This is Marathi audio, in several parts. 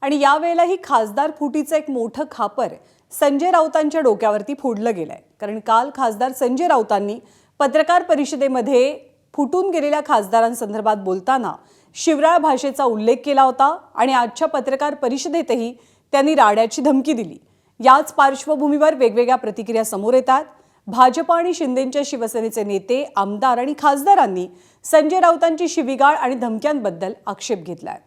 आणि यावेळेलाही खासदार फुटीचं एक मोठं खापर संजय राऊतांच्या डोक्यावरती फोडलं गेलंय। कारण काल खासदार संजय राऊतांनी पत्रकार परिषदेमध्ये फुटून गेलेल्या खासदारांसंदर्भात बोलताना शिवराळ भाषेचा उल्लेख केला होता आणि आजच्या पत्रकार परिषदेतही त्यांनी राड्याची धमकी दिली। याच पार्श्वभूमीवर वेगवेगळ्या प्रतिक्रिया समोर येतात। भाजप आणि शिंदेंच्या शिवसेनेचे नेते, आमदार आणि खासदारांनी संजय राऊतांची शिवीगाळ आणि धमक्यांबद्दल आक्षेप घेतलाय।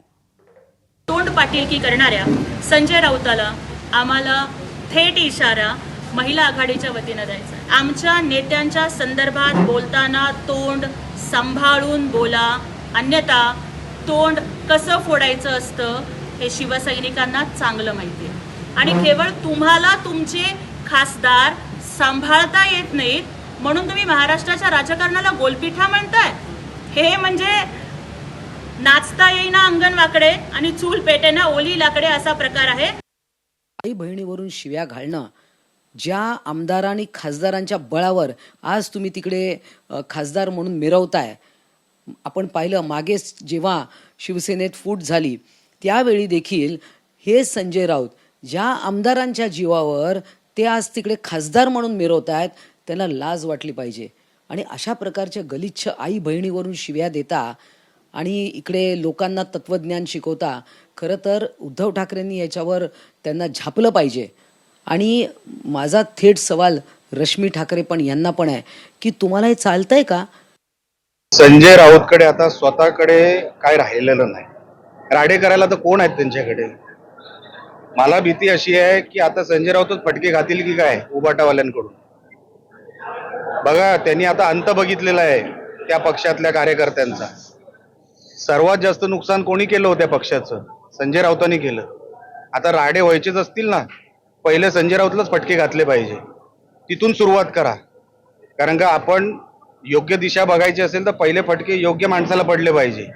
तोंड पाटीलकी करणाऱ्या संजय राऊताला आम्हाला थेट इशारा महिला आघाडीच्या वतीने द्यायचा आहे। आमच्या नेत्यांच्या संदर्भात बोलताना तोंड सांभाळून बोला, अन्यथा तोंड कसं फोडायचं असतं हे शिवसैनिकांना चांगलं माहिती आहे। आणि केवळ तुम्हाला तुमचे खासदार सांभाळता येत नाहीत म्हणून तुम्ही महाराष्ट्राच्या राजकारणाला गोलपिठा म्हणताय। हे म्हणजे नाचता येईना अंगण वाकडे आणि चूल पेटेना ओली लाकडे असा प्रकार आहे। आई बहिणीवरून शिव्या घालणं, ज्या आमदार आणि खासदारांच्या बळावर आज तुम्ही तिकडे खासदार म्हणून मिरवताय। आपण पाहिलं मागेच जेव्हा शिवसेनेत फूट झाली त्यावेळी देखील हे संजय राऊत ज्या आमदारांच्या जीवावर ते आज तिकडे खासदार म्हणून मिरवतायत त्यांना लाज वाटली पाहिजे। आणि अशा प्रकारच्या गलिच्छ आई बहिणीवरून शिव्या देता आणि इकडे लोकांना तत्वज्ञान शिकवता, खरं तर उद्धव ठाकरेंनी याच्यावर त्यांना झापलं पाहिजे। आणि माझा थेट सवाल रश्मी ठाकरे पण यांना पण आहे की तुम्हाला हे चालतंय का? संजय राऊतकडे आता स्वतःकडे काय राहिलेलं नाही, राडे करायला तर कोण आहेत त्यांच्याकडे? मला भीती अशी आहे की आता संजय राऊतच फटके घातील की काय उबाटावाल्यांकडून। बघा, त्यांनी आता अंत बघितलेला आहे त्या पक्षातल्या कार्यकर्त्यांचा। सर्वात जास्त नुकसान कोणी केलं होतं पक्षाचं? संजय राऊतांनी केलं। आता राडे व्हायचेच असतील ना, पहिले संजय राऊतलाच फटके घातले पाहिजे, तिथून सुरुवात करा। कारण का आपण योग्य दिशा बघायची असेल तर पहिले फटके योग्य माणसाला पडले पाहिजे।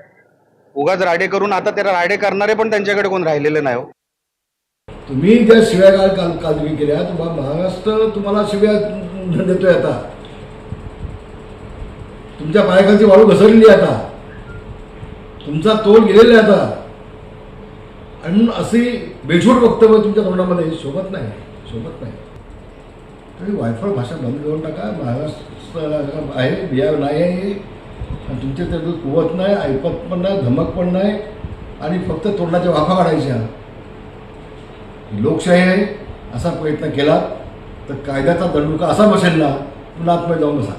उगाच राडे करून आता त्याला राडे करणारे पण त्यांच्याकडे कोण राहिलेले नाही हो। तुम्ही ज्या शिव्या काल तुम्ही केल्या, तुम्हाला महाराष्ट्र तुम्हाला शिव्या देतोय। आता तुमच्या पायाखालची वाळू घसरलेली आता, तुमचा तोल गेलेला आहे आता। आणि अशी बेछूट वक्तव्य तुमच्या तोंडामध्ये शोभत नाही। तरी वायफळ भाषा बंद करून टाका। महाराष्ट्राला आहे बिया नाही आहे आणि तुमच्या त्यातून कुवत नाही, ऐपत पण नाही, धमक पण नाही आणि फक्त तोंडाच्या वाफा काढायच्या। लोकशाही आहे असा प्रयत्न केला तर कायद्याचा दंडुका असा बसेल ना, पुन्हा आतमध्ये जाऊन बसा।